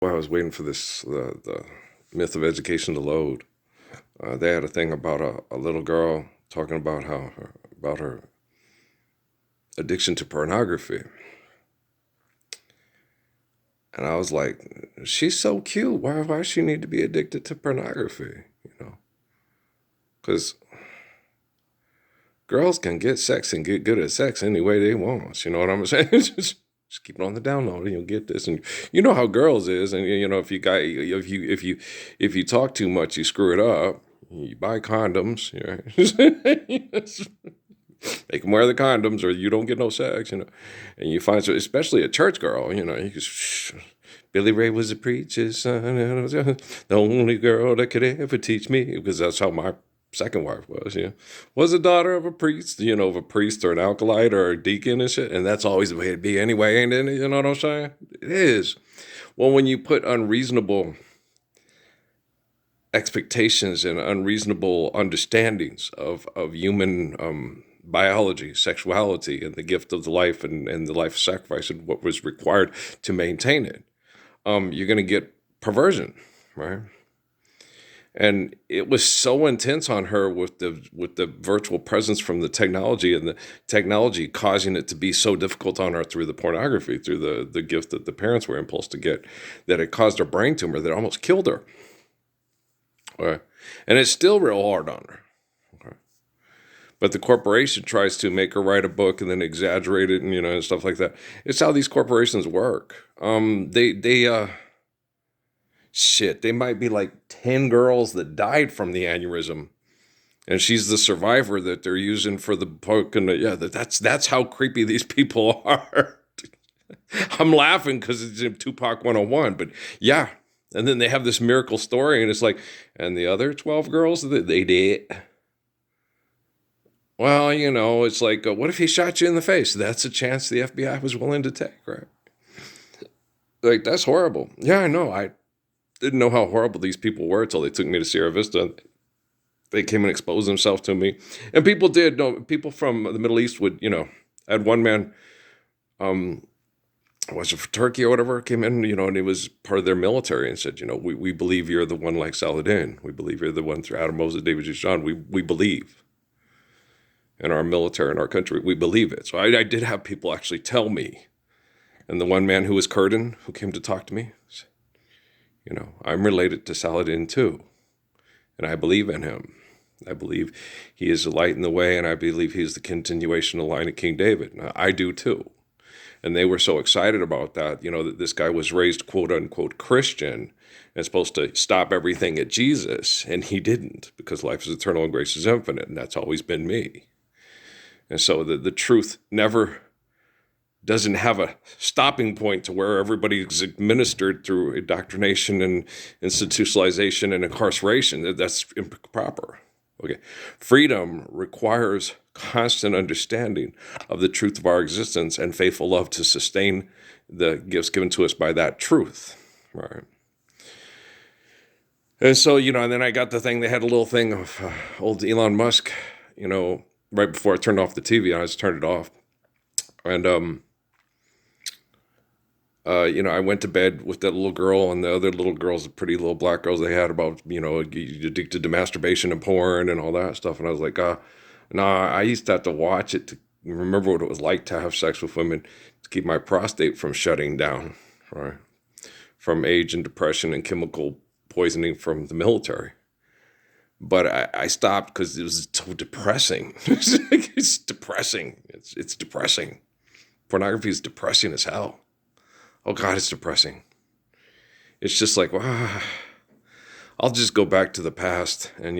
While I was waiting for the myth of education to load, they had a thing about a little girl talking about about her addiction to pornography, and I was like, she's so cute. Why does she need to be addicted to pornography? You know, because girls can get sex and get good at sex any way they want. You know what I'm saying? Just keep it on the download, and you'll get this. And you know how girls is, and you know if you talk too much, you screw it up. You buy condoms, make them wear the condoms, or you don't get no sex. And you find, so especially a church girl, you just. Billy Ray was a preacher's son, the only girl that could ever teach me, because that's how my second wife was, was a daughter of a priest, of a priest or an alkalite or a deacon and shit. And that's always the way it'd be anyway, ain't it? You know what I'm saying? It is. Well, when you put unreasonable expectations and unreasonable understandings of human biology, sexuality, and the gift of the life and the life sacrifice and what was required to maintain it, you're going to get perversion, right? And it was so intense on her with the virtual presence from the technology, and the technology causing it to be so difficult on her through the pornography, through the gift that the parents were impulsed to get, that it caused her brain tumor that almost killed her. Okay. And it's still real hard on her. Okay. But the corporation tries to make her write a book and then exaggerate it, and stuff like that. It's how these corporations work. They might be like 10 girls that died from the aneurysm, and she's the survivor that they're using for the book. And that's how creepy these people are. I'm laughing because it's in Tupac 101, but yeah. And then they have this miracle story, and it's like, and the other 12 girls that they did. Well, it's like, what if he shot you in the face? That's a chance the FBI was willing to take, right? Like, that's horrible. Yeah, I know. I didn't know how horrible these people were until they took me to Sierra Vista. They came and exposed themselves to me. And people did. No, people from the Middle East would, I had one man, was it for Turkey or whatever, came in, and he was part of their military and said, we believe you're the one like Saladin. We believe you're the one through Adam, Moses, David, John. We believe in our military, in our country. We believe it. So I did have people actually tell me. And the one man who was Kurdan, who came to talk to me, said, I'm related to Saladin too. And I believe in him. I believe he is the light in the way, and I believe he is the continuation of the line of King David. Now, I do too. And they were so excited about that, that this guy was raised, quote unquote, Christian and supposed to stop everything at Jesus. And he didn't, because life is eternal and grace is infinite. And that's always been me. And so the truth never doesn't have a stopping point to where everybody is administered through indoctrination and institutionalization and incarceration. That's improper. Okay. Freedom requires constant understanding of the truth of our existence and faithful love to sustain the gifts given to us by that truth. Right. And so, and then I got the thing, they had a little thing of old Elon Musk, right before I turned off the TV. I just turned it off. And, I went to bed with that little girl and the other little girls, the pretty little black girls they had, about, addicted to masturbation and porn and all that stuff. And I was like, I used to have to watch it to remember what it was like to have sex with women, to keep my prostate from shutting down, right? From age and depression and chemical poisoning from the military. But I stopped because it was so depressing. It's depressing. It's depressing. Pornography is depressing as hell. Oh God, it's depressing. It's just like, wow, I'll just go back to the past and,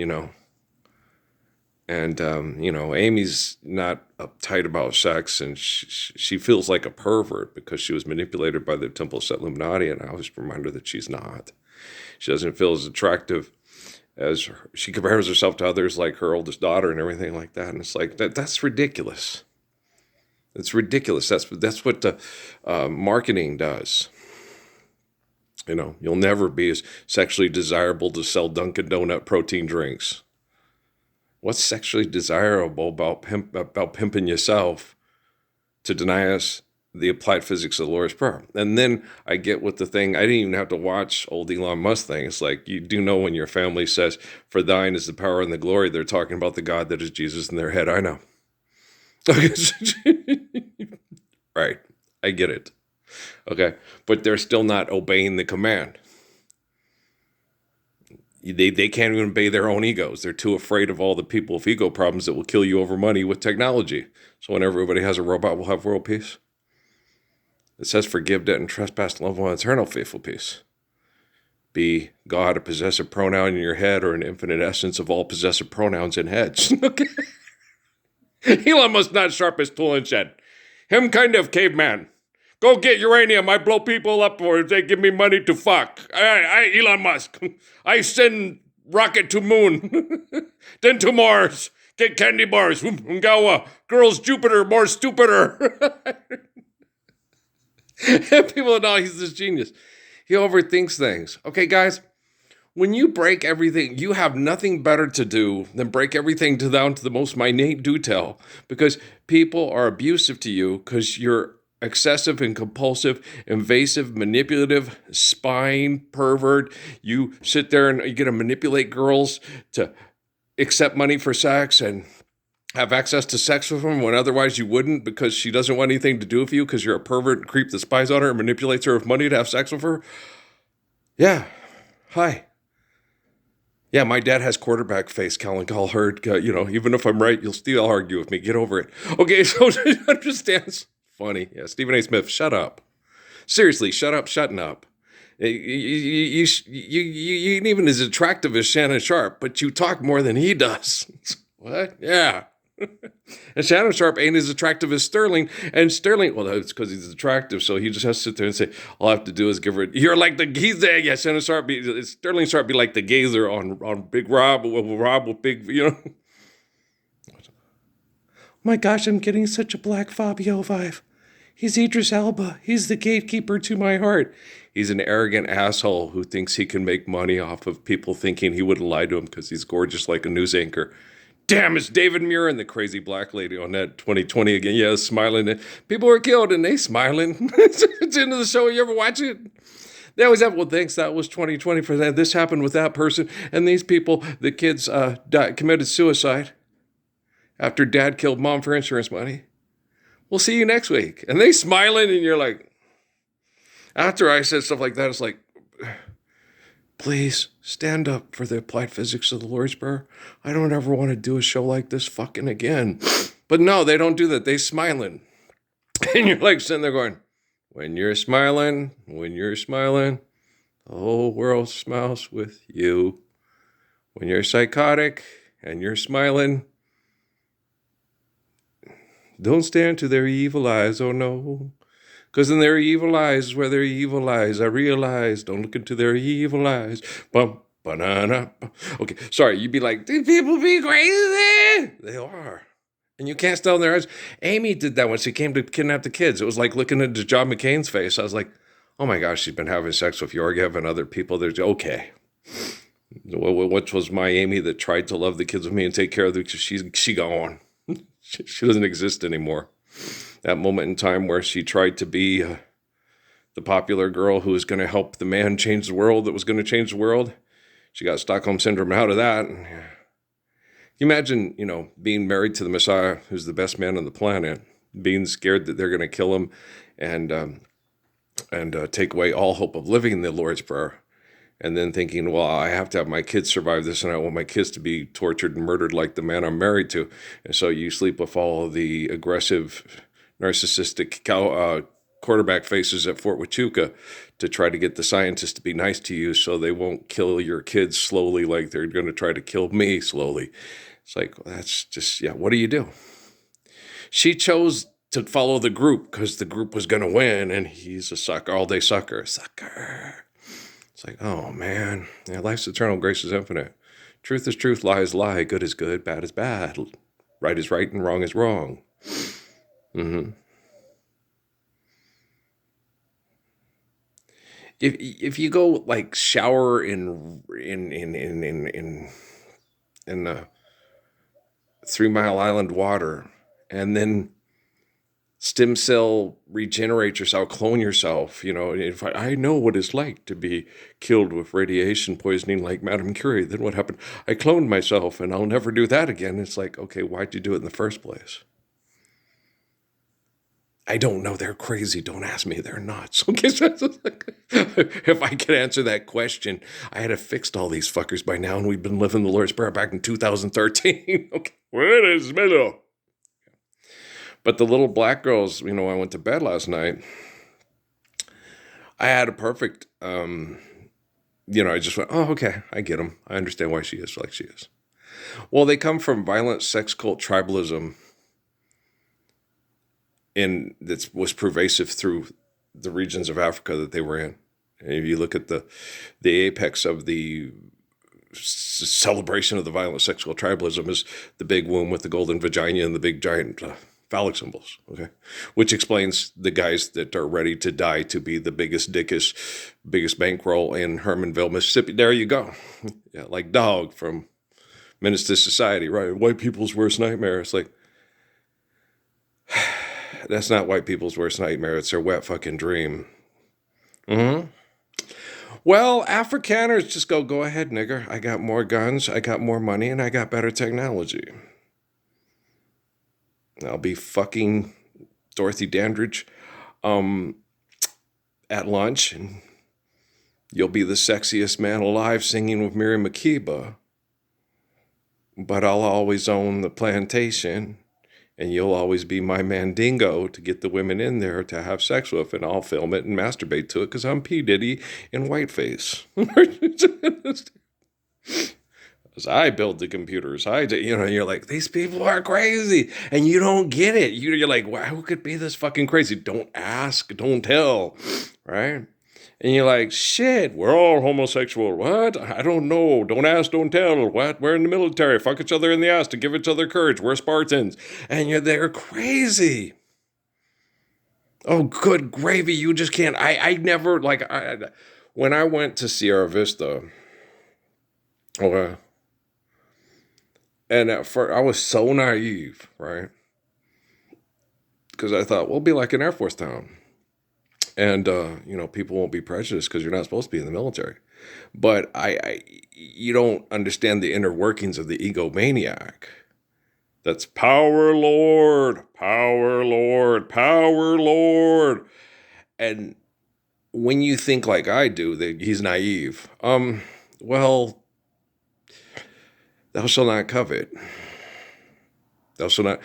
Amy's not uptight about sex, and she feels like a pervert because she was manipulated by the Temple of Set Illuminati, and I always remind her that she's not. She doesn't feel as attractive as she compares herself to others, like her oldest daughter and everything like that. And it's like, that's ridiculous. It's ridiculous. That's what the marketing does. You'll never be as sexually desirable to sell Dunkin' Donut protein drinks. What's sexually desirable about pimping yourself to deny us the applied physics of the Lord's Prayer. And then I get with the thing, I didn't even have to watch old Elon Musk thing. It's like, you do know when your family says, for thine is the power and the glory, they're talking about the God that is Jesus in their head. I know. Right. I get it. Okay. But they're still not obeying the command. They can't even obey their own egos. They're too afraid of all the people with ego problems that will kill you over money with technology. So when everybody has a robot, we'll have world peace. It says, forgive debt and trespass, love one, eternal faithful peace. Be God, a possessive pronoun in your head, or an infinite essence of all possessive pronouns in heads. Okay. Elon Musk not sharp as tool and shed. Him kind of caveman. Go get uranium. I blow people up or they give me money to fuck. I Elon Musk. I send rocket to moon. Then to Mars. Get candy bars. Ungawa. Girls Jupiter. More stupider. People know he's this genius. He overthinks things. Okay, guys, when you break everything, you have nothing better to do than break everything down to the most minute detail, because people are abusive to you because you're excessive and compulsive, invasive, manipulative, spying, pervert. You sit there and you get to manipulate girls to accept money for sex and have access to sex with them when otherwise you wouldn't, because she doesn't want anything to do with you because you're a pervert and creep that spies on her and manipulates her with money to have sex with her. Yeah. Hi. Yeah, my dad has quarterback face, Colin Cowherd. Even if I'm right, you'll still argue with me. Get over it. Okay, so understands. Funny. Yeah, Stephen A. Smith, shut up. Seriously, shut up, shutting up. You ain't even as attractive as Shannon Sharp, but you talk more than he does. What? Yeah. And Shannon Sharp ain't as attractive as Sterling. And Sterling, well, it's because he's attractive, so he just has to sit there and say, all I have to do is give her, you're like he's there. Yeah, Shannon Sharp, Sterling Sharp be like the gazer on Big Rob, with Big, My gosh, I'm getting such a Black Fabio vibe. He's Idris Elba. He's the gatekeeper to my heart. He's an arrogant asshole who thinks he can make money off of people thinking he wouldn't lie to him because he's gorgeous like a news anchor. Damn, it's David Muir and the crazy black lady on that 2020 again. Yeah, smiling. People were killed and they smiling. It's the end of the show. You ever watch it? They always have, well, thanks, that was 2020 for that. This happened with that person. And these people, the kids committed suicide after dad killed mom for insurance money. We'll see you next week. And they smiling and you're like, after I said stuff like that, it's like, please stand up for the applied physics of the Lord's Prayer. I don't ever want to do a show like this fucking again. But no, they don't do that. They smiling. And you're like sitting there going, when you're smiling, the whole world smiles with you. When you're psychotic and you're smiling, don't stare into their evil eyes, oh no. Because in their evil eyes is where their evil lies. I realize, don't look into their evil eyes. Bum, banana. Okay, sorry, you'd be like, these people be crazy. They are. And you can't stare in their eyes. Amy did that when she came to kidnap the kids. It was like looking into John McCain's face. I was like, oh my gosh, she's been having sex with Georgiev and other people. There's okay. What was my Amy that tried to love the kids with me and take care of them? She gone. She doesn't exist anymore. That moment in time where she tried to be the popular girl who was going to help the man change the world, that was going to change the world. She got Stockholm Syndrome out of that. Can you imagine, being married to the Messiah, who's the best man on the planet, being scared that they're going to kill him and take away all hope of living in the Lord's Prayer. And then thinking, well, I have to have my kids survive this, and I want my kids to be tortured and murdered like the man I'm married to. And so you sleep with all of the aggressive, narcissistic quarterback faces at Fort Huachuca to try to get the scientists to be nice to you so they won't kill your kids slowly like they're going to try to kill me slowly. It's like, that's just, yeah, what do you do? She chose to follow the group because the group was going to win, and he's a sucker, all-day sucker. It's like, oh, man. Yeah, life's eternal, grace is infinite. Truth is truth, lie is lie, good is good, bad is bad. Right is right, and wrong is wrong. If you go, like, shower in the 3 Mile Island water, and then stem cell regenerate yourself, clone yourself. If I know what it's like to be killed with radiation poisoning like Madame Curie, then what happened? I cloned myself and I'll never do that again. It's like, okay, why'd you do it in the first place? I don't know. They're crazy. Don't ask me. They're nuts. Okay, if I could answer that question, I had fixed all these fuckers by now, and we'd been living the Lord's Prayer back in 2013. Okay, where is Milo? But the little black girls, I went to bed last night. I had a perfect, I just went, oh, okay, I get them. I understand why she is like she is. Well, they come from violent sex cult tribalism, and that was pervasive through the regions of Africa that they were in. And if you look at the apex of the celebration of the violent sexual tribalism is the big womb with the golden vagina and the big giant phallic symbols, okay? Which explains the guys that are ready to die to be the biggest bankroll in Hermanville, Mississippi. There you go. Yeah, like Dog from Menace to Society, right? White people's worst nightmare. It's like, that's not white people's worst nightmare. It's their wet fucking dream. Mm-hmm. Well, Afrikaners just go ahead, nigger. I got more guns, I got more money, and I got better technology. I'll be fucking Dorothy Dandridge at lunch, and you'll be the sexiest man alive singing with Miriam Makeba. But I'll always own the plantation, and you'll always be my mandingo to get the women in there to have sex with, and I'll film it and masturbate to it because I'm P. Diddy in whiteface. Because I build the computers. You're like, these people are crazy, and you don't get it. You're like, wow, who could be this fucking crazy? Don't ask, don't tell, right? And you're like, shit, we're all homosexual. What? I don't know. Don't ask, don't tell. What? We're in the military. Fuck each other in the ass to give each other courage. We're Spartans. And they're crazy. Oh, good gravy. You just can't. I never, when I went to Sierra Vista, okay, and I was so naive, right? Because I thought, we'll be like an Air Force town. And, people won't be prejudiced because you're not supposed to be in the military. But you don't understand the inner workings of the egomaniac. That's power lord, power lord, power lord. And when you think like I do, that he's naive. Well, thou shalt not covet. Thou shalt not,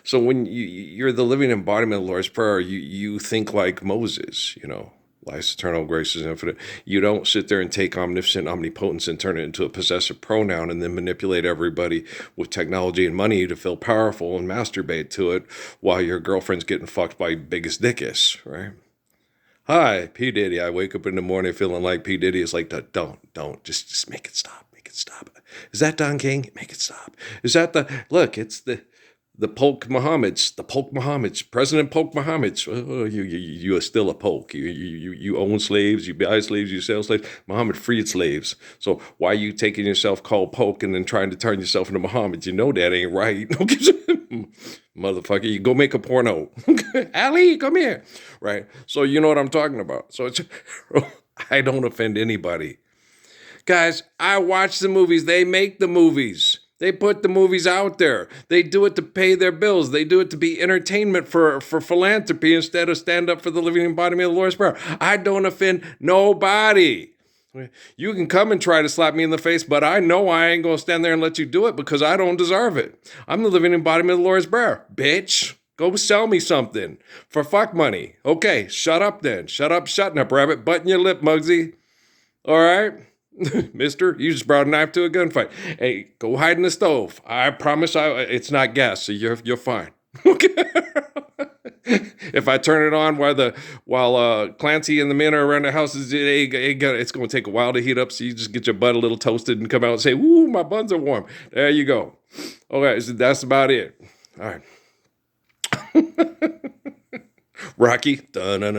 so when you're the living embodiment of the Lord's Prayer, you think like Moses, life's eternal, grace is infinite. You don't sit there and take omniscient, omnipotence and turn it into a possessive pronoun and then manipulate everybody with technology and money to feel powerful and masturbate to it while your girlfriend's getting fucked by biggest dickus, right? Hi, P. Diddy. I wake up in the morning feeling like P. Diddy. It's like, don't, just make it stop. Stop. Is that Don King? Make it stop. Is that it's the Polk Mohammeds, President Polk Mohammeds. Oh, you are still a Polk. You own slaves, you buy slaves, you sell slaves. Muhammad freed slaves. So why are you taking yourself called Polk and then trying to turn yourself into Muhammad? You know that ain't right. Motherfucker, you go make a porno. Ali, come here. Right? So you know what I'm talking about. So I don't offend anybody. Guys, I watch the movies. They make the movies. They put the movies out there. They do it to pay their bills. They do it to be entertainment for philanthropy instead of stand up for the living embodiment of the Lord's Prayer. I don't offend nobody. You can come and try to slap me in the face, but I know I ain't going to stand there and let you do it because I don't deserve it. I'm the living embodiment of the Lord's Prayer. Bitch, go sell me something for fuck money. Okay, shut up then. Shut up, shutting up, rabbit. Button your lip, Muggsy. All right? Mister, you just brought a knife to a gunfight. Hey, go hide in the stove. I promise it's not gas, so you're fine. Okay. If I turn it on while Clancy and the men are around the house, it's going to take a while to heat up, so you just get your butt a little toasted and come out and say, "Ooh, my buns are warm." There you go. Okay, so that's about it. All right. Rocky, dum. So,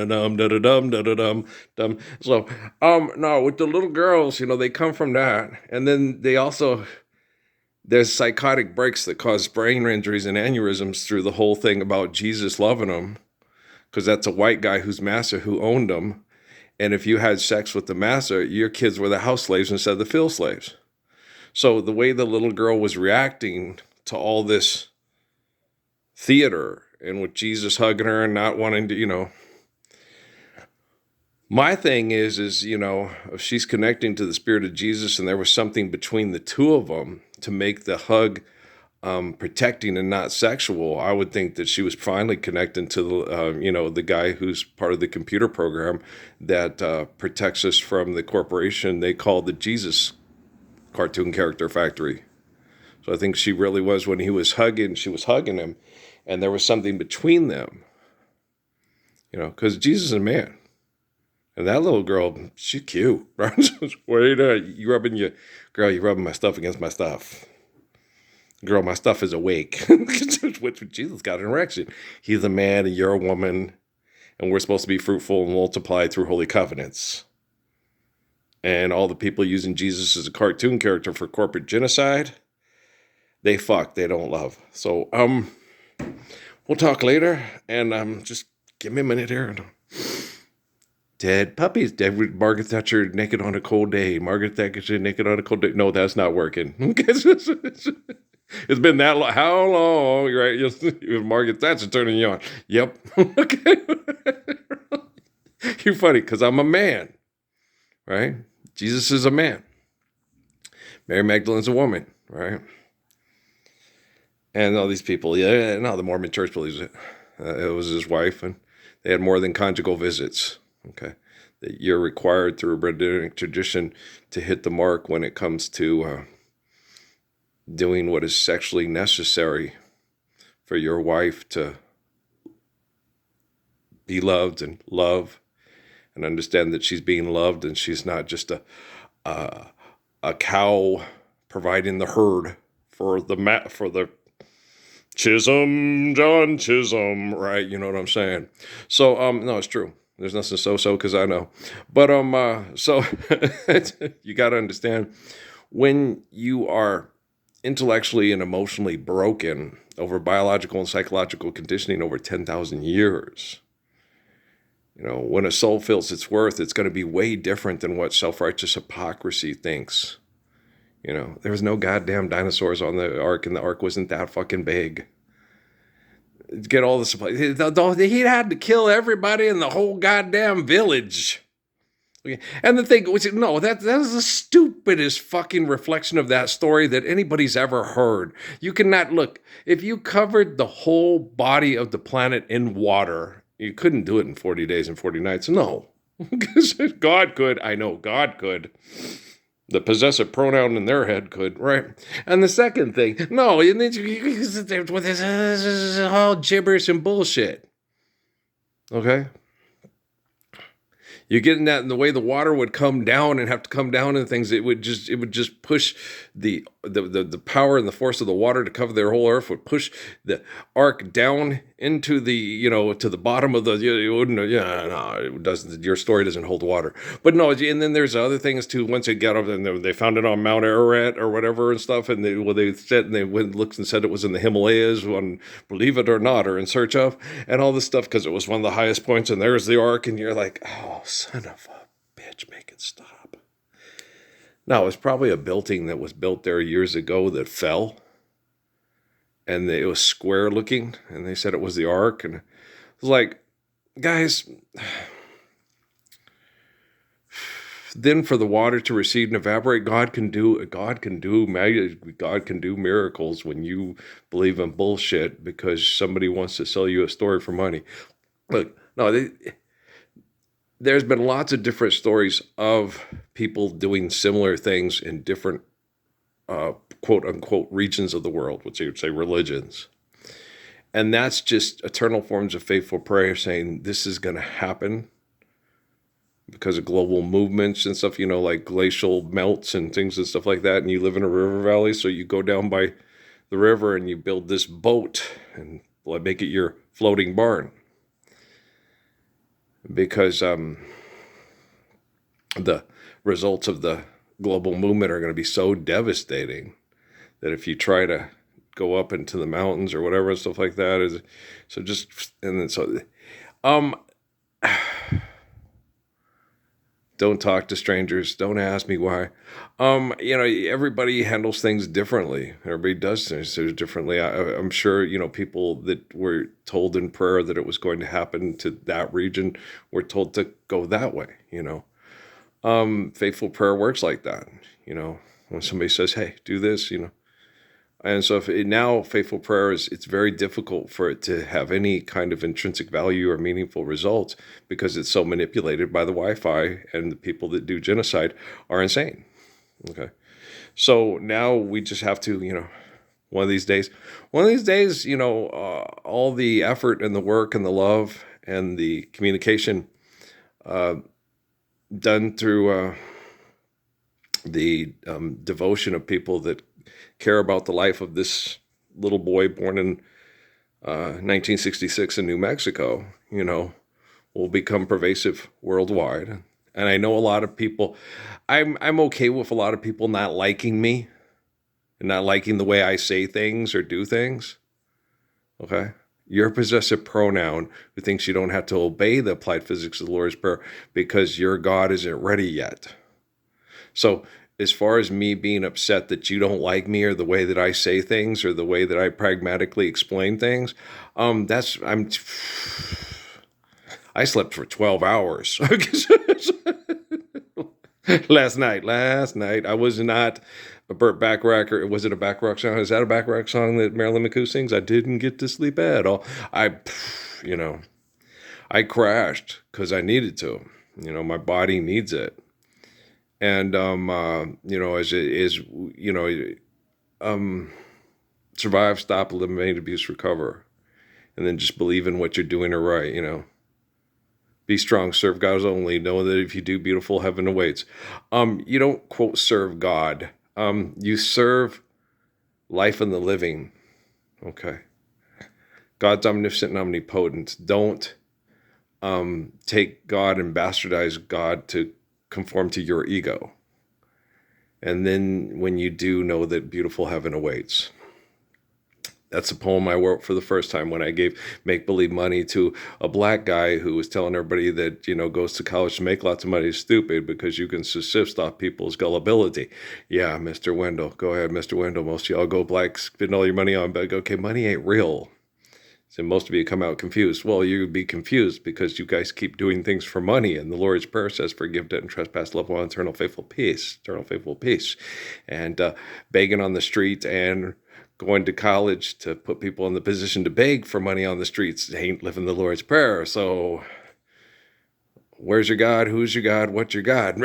no, with the little girls, they come from that, and then they also there's psychotic breaks that cause brain injuries and aneurysms through the whole thing about Jesus loving them, because that's a white guy who's master who owned them. And if you had sex with the master, your kids were the house slaves instead of the field slaves. So the way the little girl was reacting to all this theater and with Jesus hugging her and not wanting to, my thing is, if she's connecting to the spirit of Jesus and there was something between the two of them to make the hug protecting and not sexual, I would think that she was finally connecting to the guy who's part of the computer program that protects us from the corporation they call the Jesus cartoon character factory. So I think she really was, when she was hugging him, and there was something between them, because Jesus is a man. And that little girl, she's cute, right? Wait, you rubbing my stuff against my stuff. Girl, my stuff is awake. Which Jesus got an erection. He's a man and you're a woman, and we're supposed to be fruitful and multiply through holy covenants. And all the people using Jesus as a cartoon character for corporate genocide, they fuck, they don't love. So, we'll talk later, and just give me a minute here. Dead puppies, dead Margaret Thatcher naked on a cold day. Margaret Thatcher naked on a cold day. No, that's not working. It's been that long. How long? Right? Margaret Thatcher turning you on. Yep. Okay. You're funny because I'm a man, right? Jesus is a man. Mary Magdalene's a woman, right? And all these people, the Mormon church believes it. It was his wife, and they had more than conjugal visits. Okay, that you're required through a Brahminic tradition to hit the mark when it comes to doing what is sexually necessary for your wife to be loved and love, and understand that she's being loved and she's not just a cow providing the herd for the John Chisholm, right? You know what I'm saying? So no, it's true. There's nothing so because I know. But so you got to understand, when you are intellectually and emotionally broken over biological and psychological conditioning over 10,000 years, when a soul feels its worth, it's going to be way different than what self-righteous hypocrisy thinks. There was no goddamn dinosaurs on the ark, and the ark wasn't that fucking big. Get all the supplies. He had to kill everybody in the whole goddamn village. Okay. And the thing, that is the stupidest fucking reflection of that story that anybody's ever heard. You cannot look. If you covered the whole body of the planet in water, you couldn't do it in 40 days and 40 nights. No. Because God could. I know God could. The possessive pronoun in their head could, right? And the second thing, no, this is all gibberish and bullshit. Okay? You're getting that in the way the water would come down and have to come down and things. It would just push the power and the force of the water to cover their whole earth would push the ark down into the, to the bottom of the, it doesn't, your story doesn't hold water. But no, and then there's other things too. Once they got up and they found it on Mount Ararat or whatever and stuff. And they looked and said it was in the Himalayas, on Believe It or Not, or In Search Of, and all this stuff, because it was one of the highest points. And there's the ark, and you're like, oh, son of a bitch, make it stop. Now, it was probably a building that was built there years ago that fell. And it was square looking. And they said it was the ark. And it was like, guys, then for the water to recede and evaporate, God can do miracles when you believe in bullshit because somebody wants to sell you a story for money. Look, no, there's been lots of different stories of people doing similar things in different quote unquote regions of the world, which they would say religions. And that's just eternal forms of faithful prayer saying this is going to happen because of global movements and stuff, like glacial melts and things and stuff like that. And you live in a river valley, so you go down by the river and you build this boat and make it your floating barn. Because the results of the global movement are going to be so devastating that if you try to go up into the mountains or whatever and stuff like that is so just and then so um don't talk to strangers, don't ask me why. Everybody handles things differently, everybody does things differently. I'm sure people that were told in prayer that it was going to happen to that region were told to go that way. Faithful prayer works like that. When somebody says, hey, do this, and so now faithful prayer it's very difficult for it to have any kind of intrinsic value or meaningful results because it's so manipulated by the Wi-Fi, and the people that do genocide are insane. Okay. So now we just have to, one of these days, all the effort and the work and the love and the communication done through the devotion of people that care about the life of this little boy born in 1966 in New Mexico, will become pervasive worldwide. And I know a lot of people, I'm okay with a lot of people not liking me and not liking the way I say things or do things. Okay? You're a possessive pronoun who thinks you don't have to obey the applied physics of the Lord's Prayer because your God isn't ready yet. So as far as me being upset that you don't like me or the way that I say things or the way that I pragmatically explain things, I slept for 12 hours last night. I was not a Burt Bacharach, or was it a Bacharach song? Is that a Bacharach song that Marilyn McCoo sings? I didn't get to sleep at all. I crashed because I needed to. My body needs it. And, survive, stop, eliminate, abuse, recover. And then just believe in what you're doing are right, Be strong, serve God only. Know that if you do, beautiful heaven awaits. You don't, quote, serve God. You serve life and the living. Okay. God's omniscient and omnipotent. Don't take God and bastardize God to conform to your ego. And then when you do, know that beautiful heaven awaits. That's a poem I wrote for the first time when I gave make-believe money to a black guy who was telling everybody that, goes to college to make lots of money is stupid because you can subsist off people's gullibility. Yeah, Mr. Wendell. Go ahead, Mr. Wendell. Most of y'all go black, spend all your money on, but okay, money ain't real. So most of you come out confused. Well, you'd be confused because you guys keep doing things for money. And the Lord's Prayer says, forgive debt and trespass, love one, eternal faithful peace. And begging on the street and going to college to put people in the position to beg for money on the streets ain't living the Lord's Prayer. So where's your God? Who's your God? What's your God?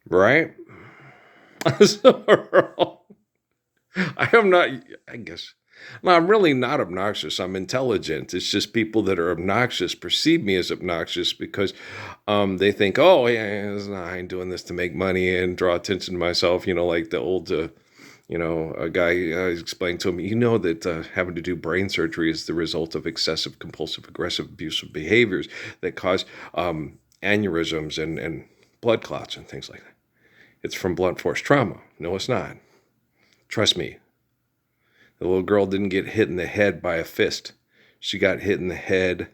Right? So, I am not, I guess, no, I'm really not obnoxious. I'm intelligent. It's just people that are obnoxious perceive me as obnoxious because they think, oh, yeah, I ain't doing this to make money and draw attention to myself, like the old, a guy explained to him, that having to do brain surgery is the result of excessive, compulsive, aggressive, abusive behaviors that cause aneurysms and blood clots and things like that. It's from blunt force trauma. No, it's not. Trust me. The little girl didn't get hit in the head by a fist. She got hit in the head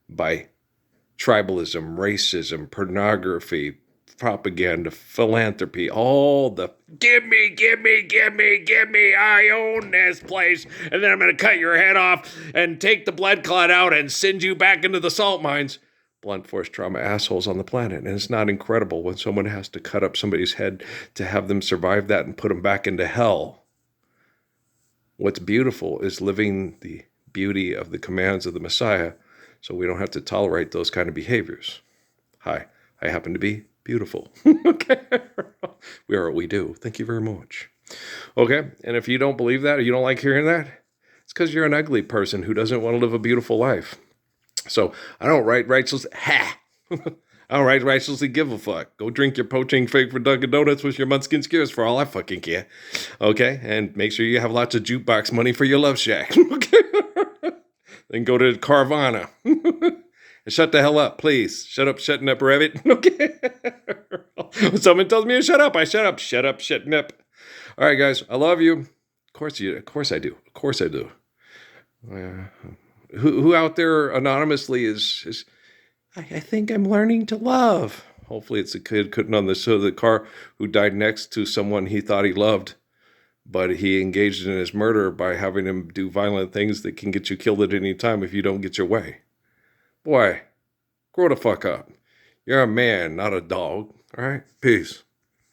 by tribalism, racism, pornography, propaganda, philanthropy, all the give me, I own this place, and then I'm going to cut your head off and take the blood clot out and send you back into the salt mines. Blunt force trauma assholes on the planet. And it's not incredible when someone has to cut up somebody's head to have them survive that and put them back into hell. What's beautiful is living the beauty of the commands of the Messiah so we don't have to tolerate those kind of behaviors. Hi, I happen to be beautiful. Okay. We are what we do. Thank you very much. Okay. And if you don't believe that or you don't like hearing that, it's because you're an ugly person who doesn't want to live a beautiful life. So I don't righteously give a fuck. Go drink your poaching fake for Dunkin' Donuts with your Munchkin skewers for all I fucking care. Okay? And make sure you have lots of jukebox money for your Love Shack. Okay? Then go to Carvana. And shut the hell up, please. Shut up, shutting up, rabbit. Okay. When someone tells me to shut up, I shut up. Shut up, shutting up. All right, guys. I love you. Of course you. Of course I do. Of course I do. Who out there anonymously is I think I'm learning to love. Hopefully it's a kid putting on the hood of the car who died next to someone he thought he loved, but he engaged in his murder by having him do violent things that can get you killed at any time if you don't get your way. Boy, grow the fuck up. You're a man, not a dog. All right? Peace.